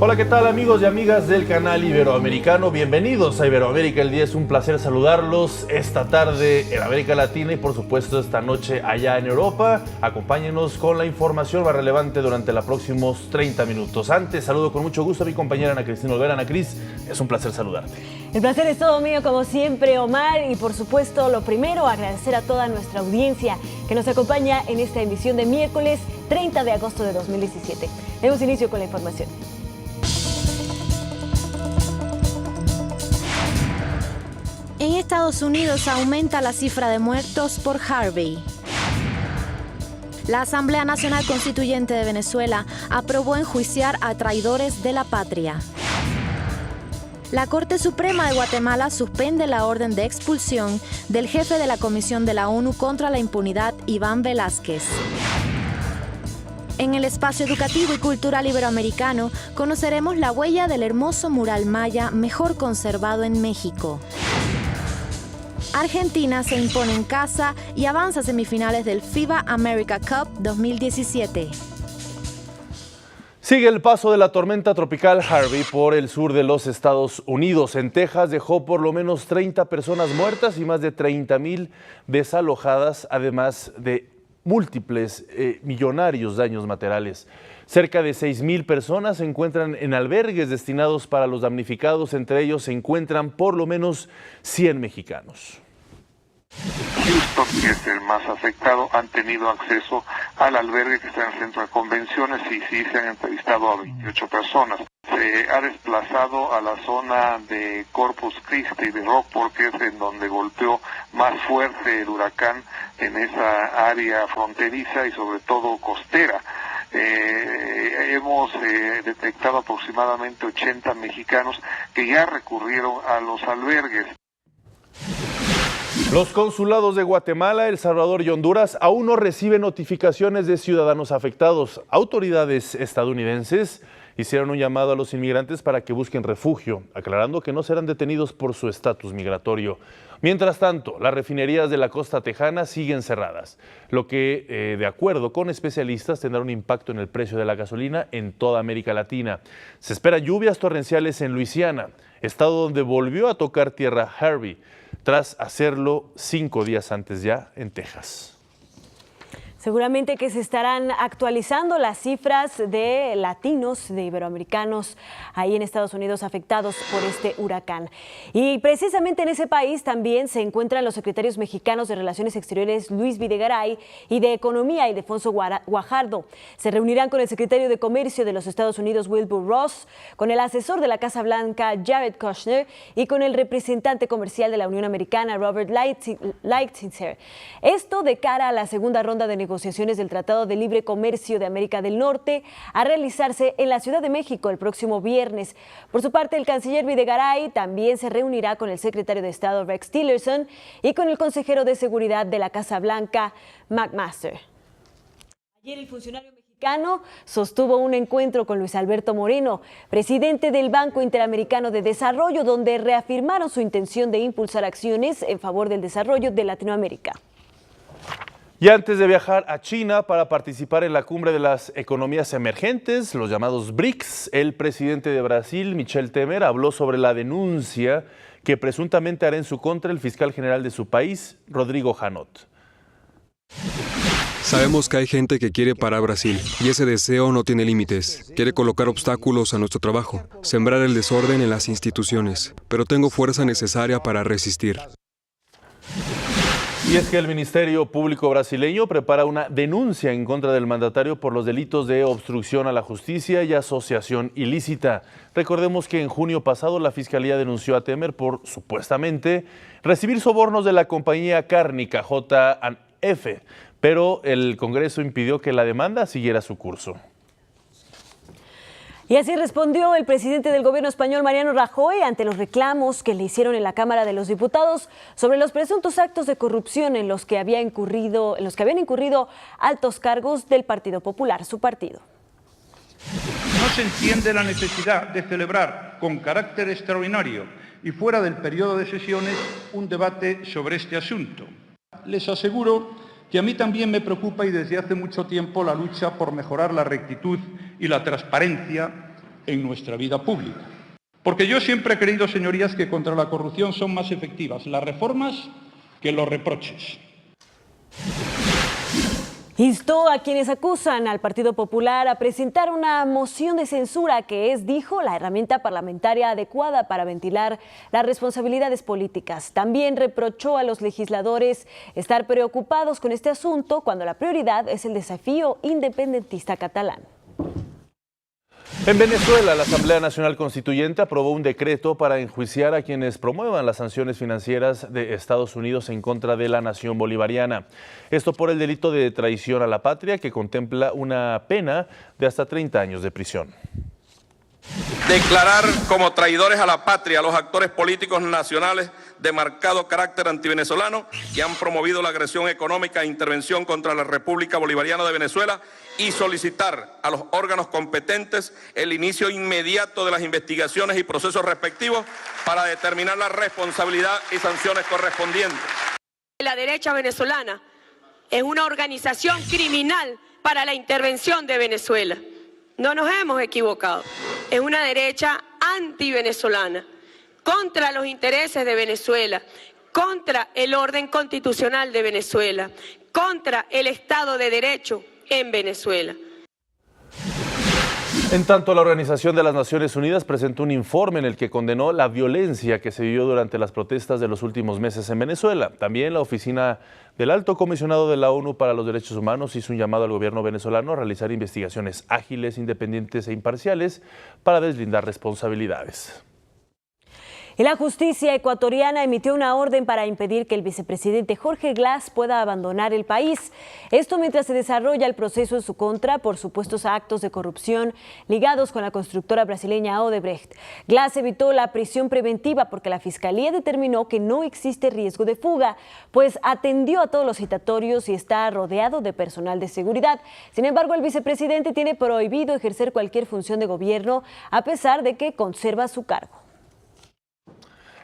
Hola, ¿qué tal amigos y amigas del canal Iberoamericano? Bienvenidos a Iberoamérica el Día. Es un placer saludarlos esta tarde en América Latina y por supuesto esta noche allá en Europa. Acompáñenos con la información más relevante durante los próximos 30 minutos. Antes, saludo con mucho gusto a mi compañera Ana Cristina Olvera. Ana Cris, es un placer saludarte. El placer es todo mío, como siempre, Omar. Y por supuesto, lo primero, agradecer a toda nuestra audiencia que nos acompaña en esta emisión de miércoles 30 de agosto de 2017. Demos inicio con la información. En Estados Unidos aumenta la cifra de muertos por Harvey. La Asamblea Nacional Constituyente de Venezuela aprobó enjuiciar a traidores de la patria. La Corte Suprema de Guatemala suspende la orden de expulsión del jefe de la Comisión de la ONU contra la Impunidad, Iván Velázquez. En el espacio educativo y cultural iberoamericano conoceremos la huella del hermoso mural maya mejor conservado en México. Argentina se impone en casa y avanza a semifinales del FIBA America Cup 2017. Sigue el paso de la tormenta tropical Harvey por el sur de los Estados Unidos. En Texas dejó por lo menos 30 personas muertas y más de 30,000 desalojadas, además de múltiples millonarios daños materiales. Cerca de 6,000 personas se encuentran en albergues destinados para los damnificados. Entre ellos se encuentran por lo menos 100 mexicanos. Houston, que es el más afectado, han tenido acceso al albergue que está en el centro de convenciones y sí se han entrevistado a 28 personas. Se ha desplazado a la zona de Corpus Christi, de Rockport, que es en donde golpeó más fuerte el huracán en esa área fronteriza y sobre todo costera. Hemos detectado aproximadamente 80 mexicanos que ya recurrieron a los albergues. Los consulados de Guatemala, El Salvador y Honduras aún no reciben notificaciones de ciudadanos afectados. Autoridades estadounidenses hicieron un llamado a los inmigrantes para que busquen refugio, aclarando que no serán detenidos por su estatus migratorio. Mientras tanto, las refinerías de la costa tejana siguen cerradas, lo que, de acuerdo con especialistas, tendrá un impacto en el precio de la gasolina en toda América Latina. Se esperan lluvias torrenciales en Luisiana, estado donde volvió a tocar tierra Harvey, tras hacerlo 5 días antes ya en Texas. Seguramente que se estarán actualizando las cifras de latinos, de iberoamericanos ahí en Estados Unidos afectados por este huracán. Y precisamente en ese país también se encuentran los secretarios mexicanos de Relaciones Exteriores Luis Videgaray y de Economía Ildefonso Guajardo. Se reunirán con el secretario de Comercio de los Estados Unidos Wilbur Ross, con el asesor de la Casa Blanca Jared Kushner y con el representante comercial de la Unión Americana Robert Lighthizer. Esto de cara a la segunda ronda de negociaciones del Tratado de Libre Comercio de América del Norte a realizarse en la Ciudad de México el próximo viernes. Por su parte, el canciller Videgaray también se reunirá con el secretario de Estado Rex Tillerson y con el consejero de Seguridad de la Casa Blanca McMaster. Ayer el funcionario mexicano sostuvo un encuentro con Luis Alberto Moreno, presidente del Banco Interamericano de Desarrollo, donde reafirmaron su intención de impulsar acciones en favor del desarrollo de Latinoamérica. Y antes de viajar a China para participar en la cumbre de las economías emergentes, los llamados BRICS, el presidente de Brasil, Michel Temer, habló sobre la denuncia que presuntamente hará en su contra el fiscal general de su país, Rodrigo Janot. Sabemos que hay gente que quiere parar Brasil y ese deseo no tiene límites. Quiere colocar obstáculos a nuestro trabajo, sembrar el desorden en las instituciones, pero tengo fuerza necesaria para resistir. Y es que el Ministerio Público brasileño prepara una denuncia en contra del mandatario por los delitos de obstrucción a la justicia y asociación ilícita. Recordemos que en junio pasado la Fiscalía denunció a Temer por, supuestamente, recibir sobornos de la compañía cárnica J&F, pero el Congreso impidió que la demanda siguiera su curso. Y así respondió el presidente del gobierno español, Mariano Rajoy, ante los reclamos que le hicieron en la Cámara de los Diputados sobre los presuntos actos de corrupción en los que habían incurrido altos cargos del Partido Popular, su partido. No se entiende la necesidad de celebrar con carácter extraordinario y fuera del periodo de sesiones un debate sobre este asunto. Les aseguro que a mí también me preocupa y desde hace mucho tiempo la lucha por mejorar la rectitud y la transparencia en nuestra vida pública. Porque yo siempre he creído, señorías, que contra la corrupción son más efectivas las reformas que los reproches. Instó a quienes acusan al Partido Popular a presentar una moción de censura que es, dijo, la herramienta parlamentaria adecuada para ventilar las responsabilidades políticas. También reprochó a los legisladores estar preocupados con este asunto cuando la prioridad es el desafío independentista catalán. En Venezuela, la Asamblea Nacional Constituyente aprobó un decreto para enjuiciar a quienes promuevan las sanciones financieras de Estados Unidos en contra de la nación bolivariana. Esto por el delito de traición a la patria, que contempla una pena de hasta 30 años de prisión. Declarar como traidores a la patria a los actores políticos nacionales de marcado carácter antivenezolano que han promovido la agresión económica e intervención contra la República Bolivariana de Venezuela y solicitar a los órganos competentes el inicio inmediato de las investigaciones y procesos respectivos para determinar la responsabilidad y sanciones correspondientes. La derecha venezolana es una organización criminal para la intervención de Venezuela. No nos hemos equivocado. Es una derecha antivenezolana, contra los intereses de Venezuela, contra el orden constitucional de Venezuela, contra el Estado de Derecho en Venezuela. En tanto, la Organización de las Naciones Unidas presentó un informe en el que condenó la violencia que se vivió durante las protestas de los últimos meses en Venezuela. También la Oficina del Alto Comisionado de la ONU para los Derechos Humanos hizo un llamado al gobierno venezolano a realizar investigaciones ágiles, independientes e imparciales para deslindar responsabilidades. Y la justicia ecuatoriana emitió una orden para impedir que el vicepresidente Jorge Glass pueda abandonar el país. Esto mientras se desarrolla el proceso en su contra por supuestos actos de corrupción ligados con la constructora brasileña Odebrecht. Glass evitó la prisión preventiva porque la fiscalía determinó que no existe riesgo de fuga, pues atendió a todos los citatorios y está rodeado de personal de seguridad. Sin embargo, el vicepresidente tiene prohibido ejercer cualquier función de gobierno a pesar de que conserva su cargo.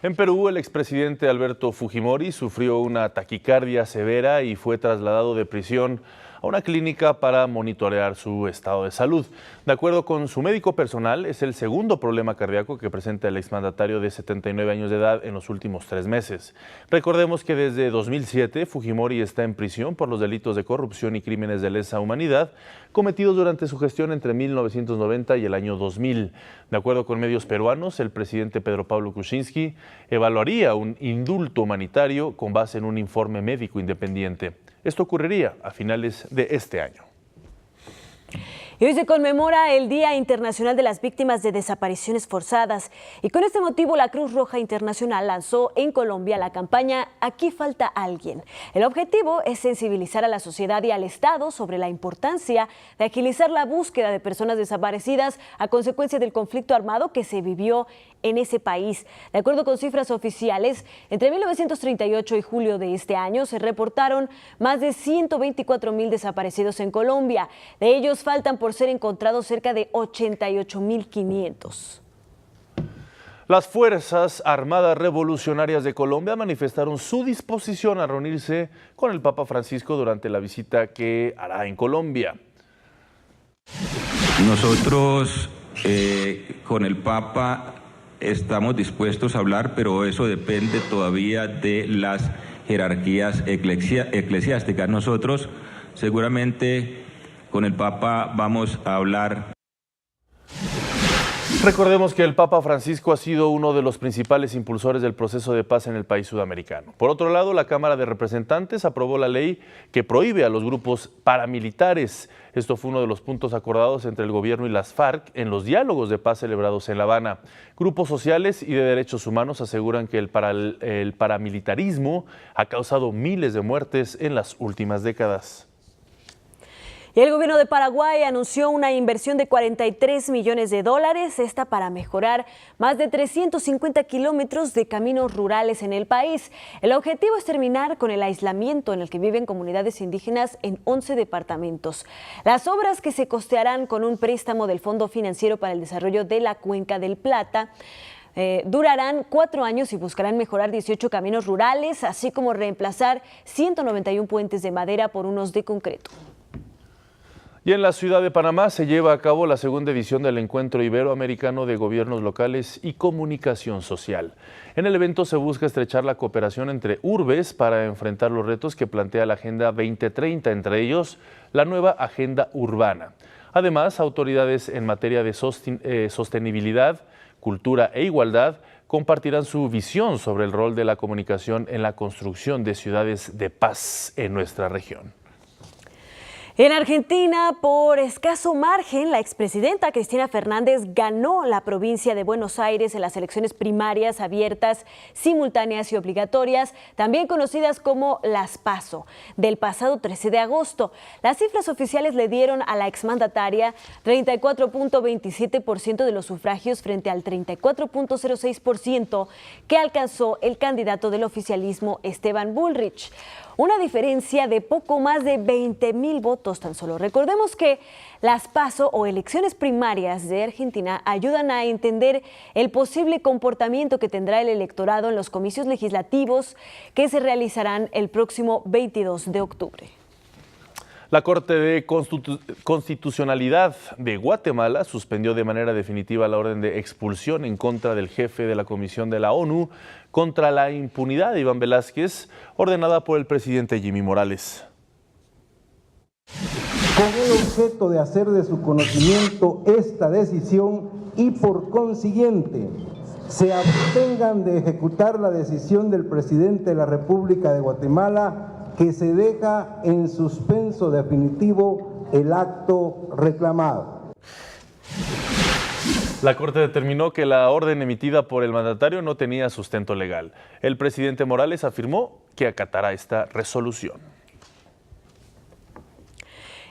En Perú, el expresidente Alberto Fujimori sufrió una taquicardia severa y fue trasladado de prisión a una clínica para monitorear su estado de salud. De acuerdo con su médico personal, es el segundo problema cardíaco que presenta el exmandatario de 79 años de edad en los últimos 3 meses. Recordemos que desde 2007 Fujimori está en prisión por los delitos de corrupción y crímenes de lesa humanidad cometidos durante su gestión entre 1990 y el año 2000. De acuerdo con medios peruanos, el presidente Pedro Pablo Kuczynski evaluaría un indulto humanitario con base en un informe médico independiente. Esto ocurriría a finales de este año. Y hoy se conmemora el Día Internacional de las Víctimas de Desapariciones Forzadas. Y con este motivo, la Cruz Roja Internacional lanzó en Colombia la campaña Aquí falta alguien. El objetivo es sensibilizar a la sociedad y al Estado sobre la importancia de agilizar la búsqueda de personas desaparecidas a consecuencia del conflicto armado que se vivió en ese país. De acuerdo con cifras oficiales, entre 1938 y julio de este año se reportaron más de 124,000 desaparecidos en Colombia. De ellos faltan por ser encontrados cerca de 88,500. Las Fuerzas Armadas Revolucionarias de Colombia manifestaron su disposición a reunirse con el Papa Francisco durante la visita que hará en Colombia. Nosotros con el Papa estamos dispuestos a hablar, pero eso depende todavía de las jerarquías eclesiásticas. Nosotros seguramente con el Papa vamos a hablar. Recordemos que el Papa Francisco ha sido uno de los principales impulsores del proceso de paz en el país sudamericano. Por otro lado, la Cámara de Representantes aprobó la ley que prohíbe a los grupos paramilitares. Esto fue uno de los puntos acordados entre el gobierno y las FARC en los diálogos de paz celebrados en La Habana. Grupos sociales y de derechos humanos aseguran que el paramilitarismo ha causado miles de muertes en las últimas décadas. Y el gobierno de Paraguay anunció una inversión de $43 millones, esta para mejorar más de 350 kilómetros de caminos rurales en el país. El objetivo es terminar con el aislamiento en el que viven comunidades indígenas en 11 departamentos. Las obras, que se costearán con un préstamo del Fondo Financiero para el Desarrollo de la Cuenca del Plata, durarán 4 años y buscarán mejorar 18 caminos rurales, así como reemplazar 191 puentes de madera por unos de concreto. Y en la ciudad de Panamá se lleva a cabo la segunda edición del Encuentro Iberoamericano de Gobiernos Locales y Comunicación Social. En el evento se busca estrechar la cooperación entre urbes para enfrentar los retos que plantea la Agenda 2030, entre ellos la nueva Agenda Urbana. Además, autoridades en materia de sostenibilidad, cultura e igualdad compartirán su visión sobre el rol de la comunicación en la construcción de ciudades de paz en nuestra región. En Argentina, por escaso margen, la expresidenta Cristina Fernández ganó la provincia de Buenos Aires en las elecciones primarias abiertas, simultáneas y obligatorias, también conocidas como las PASO, del pasado 13 de agosto. Las cifras oficiales le dieron a la exmandataria 34.27% de los sufragios frente al 34.06% que alcanzó el candidato del oficialismo Esteban Bullrich. Una diferencia de poco más de 20.000 votos tan solo. Recordemos que las PASO o elecciones primarias de Argentina ayudan a entender el posible comportamiento que tendrá el electorado en los comicios legislativos que se realizarán el próximo 22 de octubre. La Corte de Constitucionalidad de Guatemala suspendió de manera definitiva la orden de expulsión en contra del jefe de la Comisión de la ONU contra la impunidad, Iván Velázquez, ordenada por el presidente Jimmy Morales. Con el objeto de hacer de su conocimiento esta decisión y por consiguiente se abstengan de ejecutar la decisión del presidente de la República de Guatemala, que se deja en suspenso definitivo el acto reclamado. La Corte determinó que la orden emitida por el mandatario no tenía sustento legal. El presidente Morales afirmó que acatará esta resolución.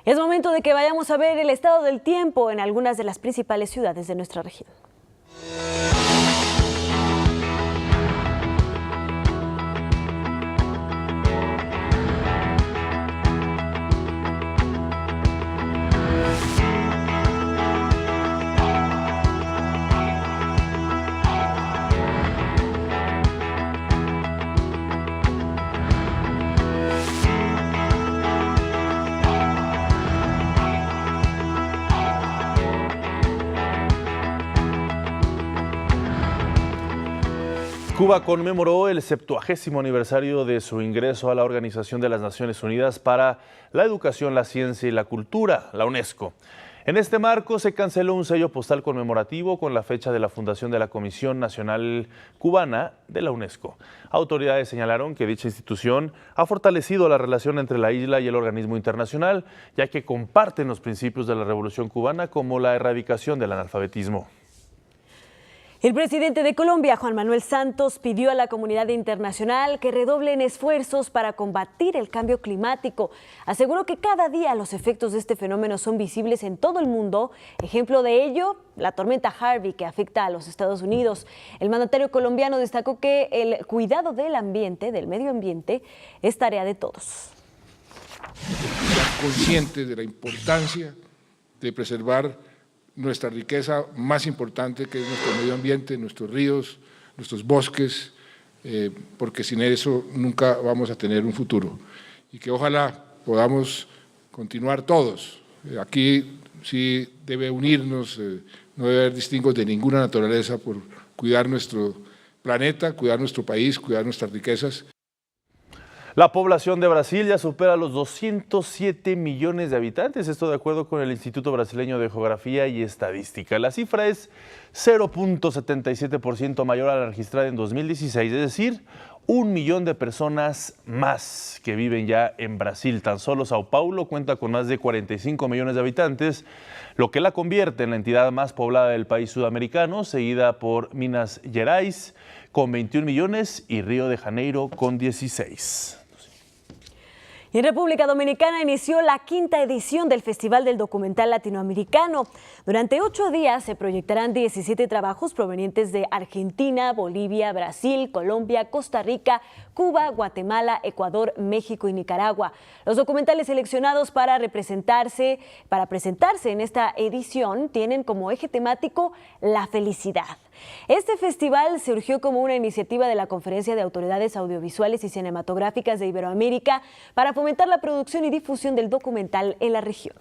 Es momento de que vayamos a ver el estado del tiempo en algunas de las principales ciudades de nuestra región. Cuba conmemoró el 70º aniversario de su ingreso a la Organización de las Naciones Unidas para la Educación, la Ciencia y la Cultura, la UNESCO. En este marco se canceló un sello postal conmemorativo con la fecha de la fundación de la Comisión Nacional Cubana de la UNESCO. Autoridades señalaron que dicha institución ha fortalecido la relación entre la isla y el organismo internacional, ya que comparten los principios de la Revolución Cubana como la erradicación del analfabetismo. El presidente de Colombia, Juan Manuel Santos, pidió a la comunidad internacional que redoblen esfuerzos para combatir el cambio climático. Aseguró que cada día los efectos de este fenómeno son visibles en todo el mundo. Ejemplo de ello, la tormenta Harvey, que afecta a los Estados Unidos. El mandatario colombiano destacó que el cuidado del ambiente, del medio ambiente, es tarea de todos. Conscientes de la importancia de preservar nuestra riqueza más importante, que es nuestro medio ambiente, nuestros ríos, nuestros bosques, porque sin eso nunca vamos a tener un futuro. Y que ojalá podamos continuar todos. Aquí sí debe unirnos, no debe haber distingos de ninguna naturaleza por cuidar nuestro planeta, cuidar nuestro país, cuidar nuestras riquezas. La población de Brasil ya supera los 207 millones de habitantes, esto de acuerdo con el Instituto Brasileño de Geografía y Estadística. La cifra es 0.77% mayor a la registrada en 2016, es decir, 1 millón de personas más que viven ya en Brasil. Tan solo Sao Paulo cuenta con más de 45 millones de habitantes, lo que la convierte en la entidad más poblada del país sudamericano, seguida por Minas Gerais con 21 millones y Río de Janeiro con 16. Y en República Dominicana inició la 5ª edición del Festival del Documental Latinoamericano. Durante 8 días se proyectarán 17 trabajos provenientes de Argentina, Bolivia, Brasil, Colombia, Costa Rica, Cuba, Guatemala, Ecuador, México y Nicaragua. Los documentales seleccionados para presentarse en esta edición tienen como eje temático la felicidad. Este festival surgió como una iniciativa de la Conferencia de Autoridades Audiovisuales y Cinematográficas de Iberoamérica para fomentar la producción y difusión del documental en la región.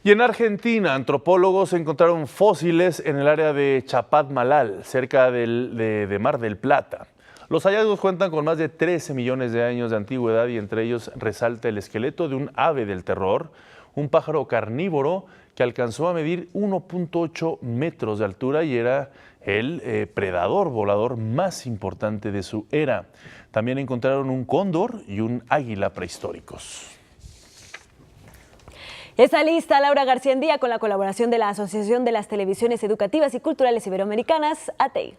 Y en Argentina, antropólogos encontraron fósiles en el área de Chapadmalal, cerca de Mar del Plata. Los hallazgos cuentan con más de 13 millones de años de antigüedad y entre ellos resalta el esqueleto de un ave del terror, un pájaro carnívoro que alcanzó a medir 1.8 metros de altura y era el predador volador más importante de su era. También encontraron un cóndor y un águila prehistóricos. Está lista Laura García Endía con la colaboración de la Asociación de las Televisiones Educativas y Culturales Iberoamericanas, ATEI.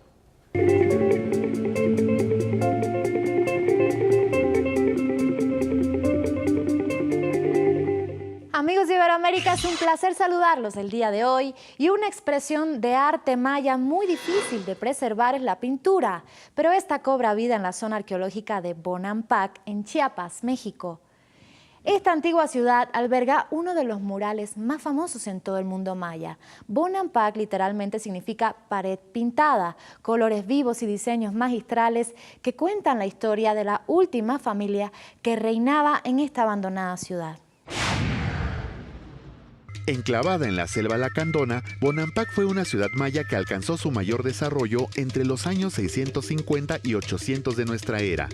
Amigos de Iberoamérica, es un placer saludarlos el día de hoy y una expresión de arte maya muy difícil de preservar es la pintura, pero esta cobra vida en la zona arqueológica de Bonampak, en Chiapas, México. Esta antigua ciudad alberga uno de los murales más famosos en todo el mundo maya. Bonampak literalmente significa pared pintada, colores vivos y diseños magistrales que cuentan la historia de la última familia que reinaba en esta abandonada ciudad. Enclavada en la selva lacandona, Bonampak fue una ciudad maya que alcanzó su mayor desarrollo entre los años 650 y 800 de nuestra era.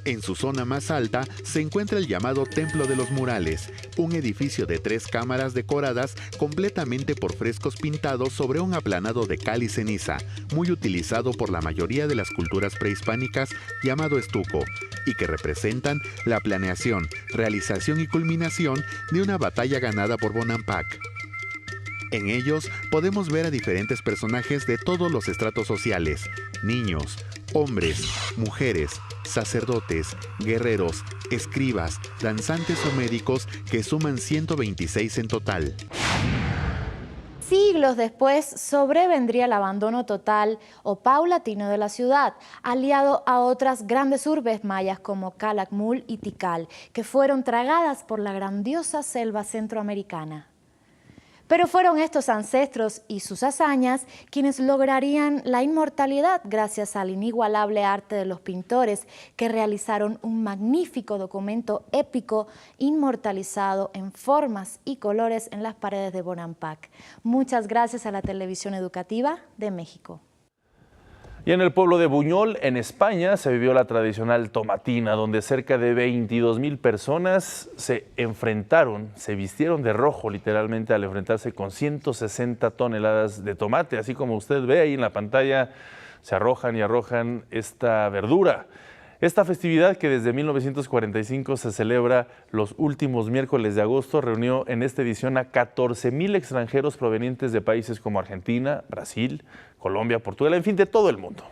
En su zona más alta se encuentra el llamado Templo de los Murales, un edificio de 3 cámaras decoradas completamente por frescos pintados sobre un aplanado de cal y ceniza, muy utilizado por la mayoría de las culturas prehispánicas llamado estuco, y que representan la planeación, realización y culminación de una batalla ganada por Bonampak. En ellos podemos ver a diferentes personajes de todos los estratos sociales: niños, hombres, mujeres, sacerdotes, guerreros, escribas, danzantes o médicos que suman 126 en total. Siglos después sobrevendría el abandono total o paulatino de la ciudad, aliado a otras grandes urbes mayas como Calakmul y Tikal, que fueron tragadas por la grandiosa selva centroamericana. Pero fueron estos ancestros y sus hazañas quienes lograrían la inmortalidad gracias al inigualable arte de los pintores que realizaron un magnífico documento épico inmortalizado en formas y colores en las paredes de Bonampak. Muchas gracias a la Televisión Educativa de México. Y en el pueblo de Buñol, en España, se vivió la tradicional tomatina, donde cerca de 22,000 personas se vistieron de rojo literalmente al enfrentarse con 160 toneladas de tomate. Así como usted ve ahí en la pantalla, se arrojan y arrojan esta verdura. Esta festividad, que desde 1945 se celebra los últimos miércoles de agosto, reunió en esta edición a 14,000 extranjeros provenientes de países como Argentina, Brasil, Colombia, Portugal, en fin, de todo el mundo.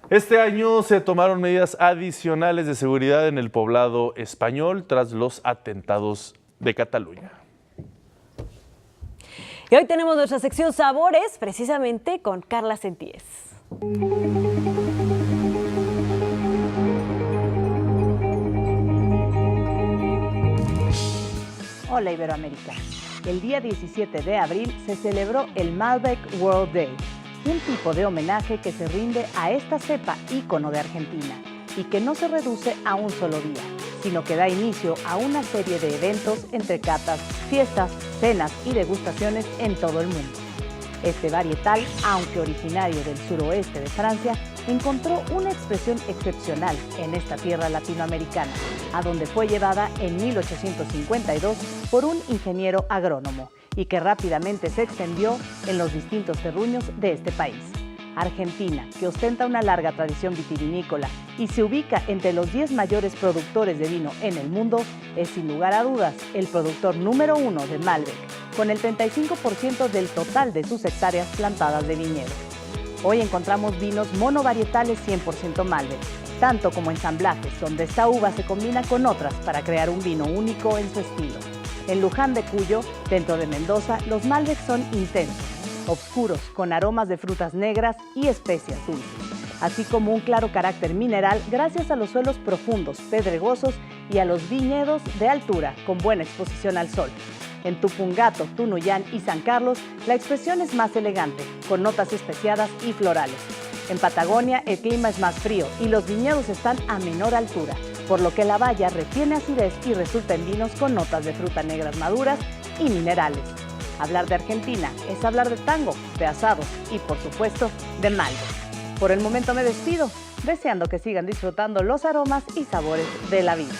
Este año se tomaron medidas adicionales de seguridad en el poblado español tras los atentados de Cataluña. Y hoy tenemos nuestra sección Sabores, precisamente con Carla Sentíes. Hola Iberoamérica. El día 17 de abril se celebró el Malbec World Day, un tipo de homenaje que se rinde a esta cepa ícono de Argentina y que no se reduce a un solo día, sino que da inicio a una serie de eventos entre catas, fiestas, cenas y degustaciones en todo el mundo. Este varietal, aunque originario del suroeste de Francia, encontró una expresión excepcional en esta tierra latinoamericana, a donde fue llevada en 1852 por un ingeniero agrónomo y que rápidamente se extendió en los distintos terruños de este país. Argentina, que ostenta una larga tradición vitivinícola y se ubica entre los 10 mayores productores de vino en el mundo, es sin lugar a dudas el productor número 1 de Malbec, con el 35% del total de sus hectáreas plantadas de viñedos. Hoy encontramos vinos monovarietales 100% Malbec, tanto como ensamblajes, donde esta uva se combina con otras para crear un vino único en su estilo. En Luján de Cuyo, dentro de Mendoza, los Malbec son intensos, oscuros, con aromas de frutas negras y especias dulces, así como un claro carácter mineral gracias a los suelos profundos, pedregosos y a los viñedos de altura con buena exposición al sol. En Tupungato, Tunuyán y San Carlos, la expresión es más elegante, con notas especiadas y florales. En Patagonia, el clima es más frío y los viñedos están a menor altura, por lo que la baya retiene acidez y resulta en vinos con notas de fruta negras maduras y minerales. Hablar de Argentina es hablar de tango, de asados y, por supuesto, de malva. Por el momento me despido, deseando que sigan disfrutando los aromas y sabores de la vida.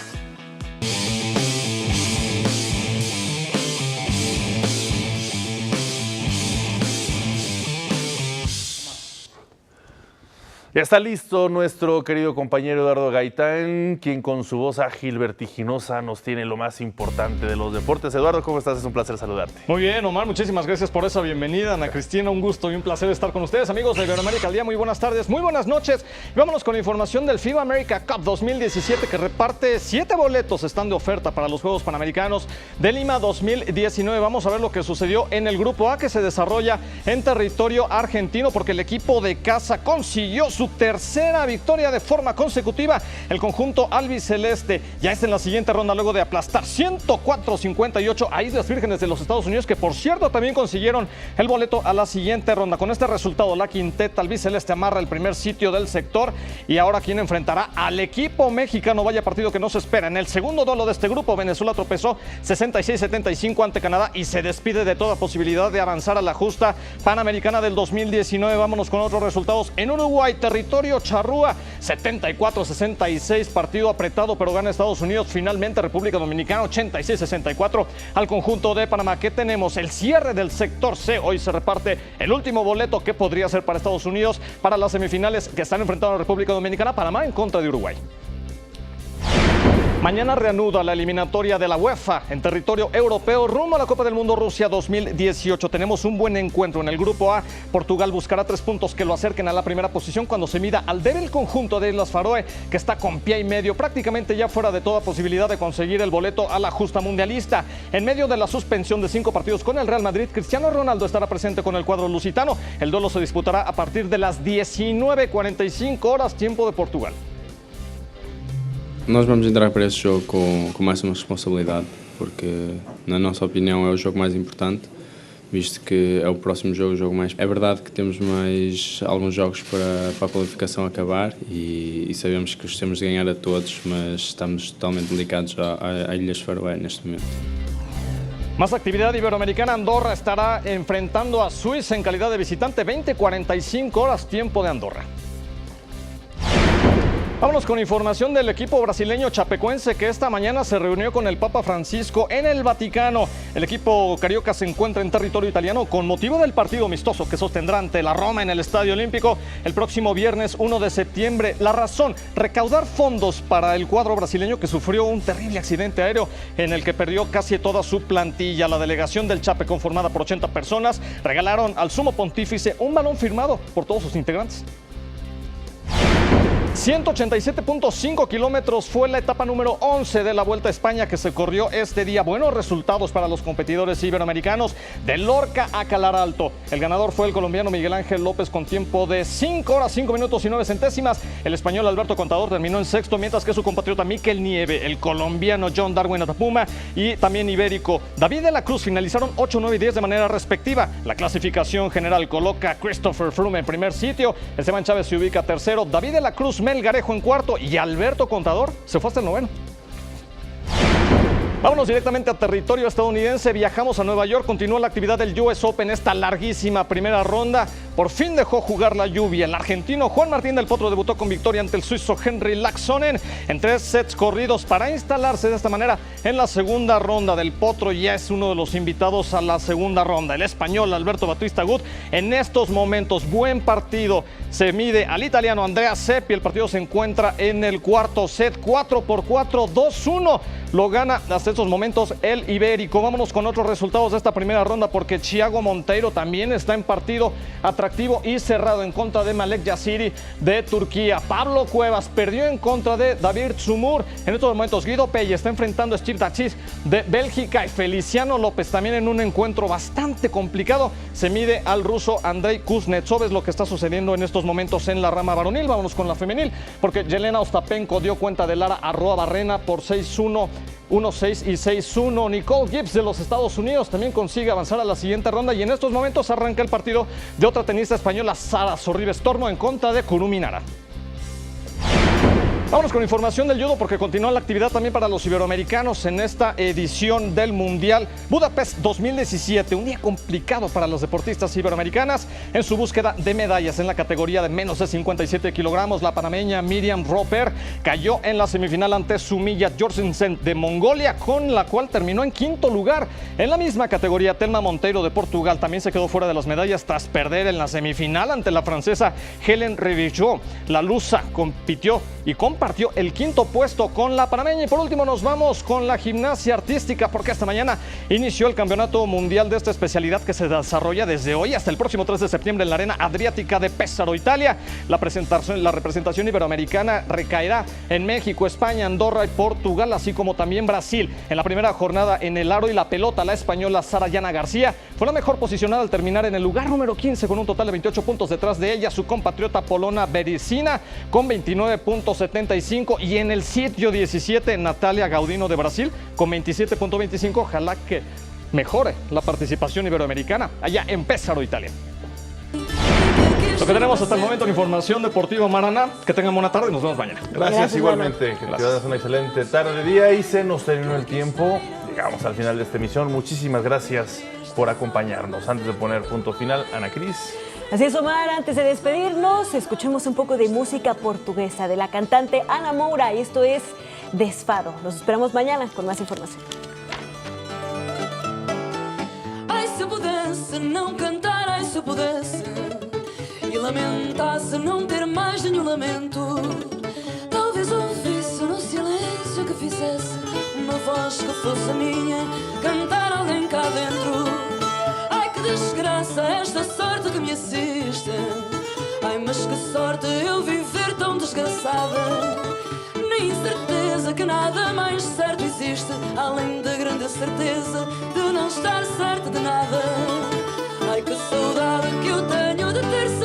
Ya está listo nuestro querido compañero Eduardo Gaitán, quien con su voz ágil, vertiginosa, nos tiene lo más importante de los deportes. Eduardo, ¿cómo estás? Es un placer saludarte. Muy bien, Omar, muchísimas gracias por esa bienvenida. Ana Cristina, un gusto y un placer estar con ustedes, amigos de Iberoamérica al Día. Muy buenas tardes, muy buenas noches. Y vámonos con la información del FIBA America Cup 2017, que reparte 7 boletos, están de oferta para los Juegos Panamericanos de Lima 2019. Vamos a ver lo que sucedió en el Grupo A, que se desarrolla en territorio argentino, porque el equipo de casa consiguió su tercera victoria de forma consecutiva. El conjunto albiceleste ya está en la siguiente ronda luego de aplastar 104-58 a Islas Vírgenes de los Estados Unidos, que por cierto también consiguieron el boleto a la siguiente ronda. Con este resultado, la quinteta albiceleste amarra el primer sitio del sector, y ahora quien enfrentará al equipo mexicano. Vaya partido que no se espera. En el segundo duelo de este grupo, Venezuela tropezó 66-75 ante Canadá y se despide de toda posibilidad de avanzar a la justa panamericana del 2019. Vámonos con otros resultados. En Uruguay, territorio charrúa, 74-66, partido apretado, pero gana Estados Unidos. Finalmente, República Dominicana 86-64 al conjunto de Panamá. ¿Qué tenemos? El cierre del sector C. Hoy se reparte el último boleto que podría ser para Estados Unidos para las semifinales que están enfrentando a República Dominicana. Panamá en contra de Uruguay. Mañana reanuda la eliminatoria de la UEFA en territorio europeo rumbo a la Copa del Mundo Rusia 2018. Tenemos un buen encuentro en el Grupo A. Portugal buscará 3 puntos que lo acerquen a la primera posición cuando se mida al débil conjunto de Islas Faroe, que está con pie y medio, prácticamente ya fuera de toda posibilidad de conseguir el boleto a la justa mundialista. En medio de la suspensión de 5 partidos con el Real Madrid, Cristiano Ronaldo estará presente con el cuadro lusitano. El duelo se disputará a partir de las 19:45 horas, tiempo de Portugal. Nós vamos entrar para esse jogo com máxima responsabilidade, porque, na nossa opinião, é o jogo mais importante, visto que é o próximo jogo, o jogo mais... É verdade que temos mais alguns jogos para a qualificação acabar e sabemos que os temos de ganhar a todos, mas estamos totalmente dedicados a Ilhas Faroé neste momento. Más actividad iberoamericana. Andorra estará enfrentando a Suiza en calidad de visitante. 20:45 horas, tiempo de Andorra. Vámonos con información del equipo brasileño chapecoense, que esta mañana se reunió con el Papa Francisco en el Vaticano. El equipo carioca se encuentra en territorio italiano con motivo del partido amistoso que sostendrá ante la Roma en el Estadio Olímpico el próximo viernes 1 de septiembre. La razón: recaudar fondos para el cuadro brasileño que sufrió un terrible accidente aéreo en el que perdió casi toda su plantilla. La delegación del Chape, conformada por 80 personas, regalaron al sumo pontífice un balón firmado por todos sus integrantes. 187.5 kilómetros fue la etapa número 11 de la Vuelta a España que se corrió este día. Buenos resultados para los competidores iberoamericanos. De Lorca a Calar Alto, el ganador fue el colombiano Miguel Ángel López con tiempo de 5 horas, 5 minutos y 9 centésimas. El español Alberto Contador terminó en sexto, mientras que su compatriota Mikel Nieve, el colombiano John Darwin Atapuma y también ibérico David de la Cruz finalizaron 8, 9 y 10 de manera respectiva. La clasificación general coloca a Christopher Froome en primer sitio, Esteban Chávez se ubica tercero, David de la Cruz, Melgarejo en cuarto y Alberto Contador se fue hasta el noveno. Vámonos directamente a territorio estadounidense. Viajamos a Nueva York. Continúa la actividad del US Open, esta larguísima primera ronda. Por fin dejó jugar la lluvia. El argentino Juan Martín del Potro debutó con victoria ante el suizo Henry Laaksonen en 3 sets corridos para instalarse de esta manera en la segunda ronda. Del Potro ya es uno de los invitados a la segunda ronda. El español Alberto Batista Agut en estos momentos, buen partido, se mide al italiano Andrea Seppi. El partido se encuentra en el cuarto set, 4-4, 2-1. Lo gana hasta estos momentos el ibérico. Vámonos con otros resultados de esta primera ronda, porque Thiago Monteiro también está en partido a través atractivo y cerrado en contra de Malek Yassiri de Turquía. Pablo Cuevas perdió en contra de David Sumur. En estos momentos Guido Pelle está enfrentando a Steve Dachis de Bélgica y Feliciano López también en un encuentro bastante complicado se mide al ruso Andrei Kuznetsov. Es lo que está sucediendo en estos momentos en la rama varonil. Vámonos con la femenil porque Yelena Ostapenko dio cuenta de Lara Arroa-Barrena por 6-1. 1-6 y 6-1. Nicole Gibbs de los Estados Unidos también consigue avanzar a la siguiente ronda y en estos momentos arranca el partido de otra tenista española, Sara Sorribes Tormo, en contra de Kurumi Nara. Vámonos con información del judo porque continúa la actividad también para los iberoamericanos en esta edición del Mundial Budapest 2017. Un día complicado para los deportistas iberoamericanas en su búsqueda de medallas en la categoría de menos de 57 kilogramos. La panameña Miriam Roper cayó en la semifinal ante Sumilla Jorgensen de Mongolia, con la cual terminó en quinto lugar. En la misma categoría, Telma Monteiro de Portugal también se quedó fuera de las medallas tras perder en la semifinal ante la francesa Hélène Revillot. La lusa compitió y compartió el quinto puesto con la panameña. Y por último nos vamos con la gimnasia artística porque esta mañana inició el campeonato mundial de esta especialidad que se desarrolla desde hoy hasta el próximo 3 de septiembre en la Arena Adriática de Pesaro, Italia. La representación iberoamericana recaerá en México, España, Andorra y Portugal, así como también Brasil. En la primera jornada en el aro y la pelota, la española Sara Yana García fue la mejor posicionada al terminar en el lugar número 15 con un total de 28 puntos. Detrás de ella su compatriota polona Bericina con 29.75 y en el sitio 17 Natalia Gaudino de Brasil con 27.25. Ojalá que mejore la participación iberoamericana allá en Pesaro, Italia. Lo que tenemos hasta el momento en información deportiva, Maraná. Que tengan buena tarde y nos vemos mañana. Gracias igualmente. Que tengas una excelente tarde, día y se nos terminó el tiempo. Llegamos al final de esta emisión. Muchísimas gracias por acompañarnos. Antes de poner punto final, Ana Cris. Así es, Omar, antes de despedirnos, escuchemos un poco de música portuguesa de la cantante Ana Moura y esto es Desfado. Nos esperamos mañana con más información. Ai, se eu pudesse não cantar, ai, se eu pudesse e lamentasse não ter mais nenhum lamento, talvez ouvisse no silêncio que fizesse uma voz que fosse minha, cantar alguém cá dentro. Desgraça, esta sorte que me assiste. Ai, mas que sorte eu viver tão desgraçada. Nem certeza que nada mais certo existe, além da grande certeza de não estar certo de nada. Ai, que saudade que eu tenho de ter certeza.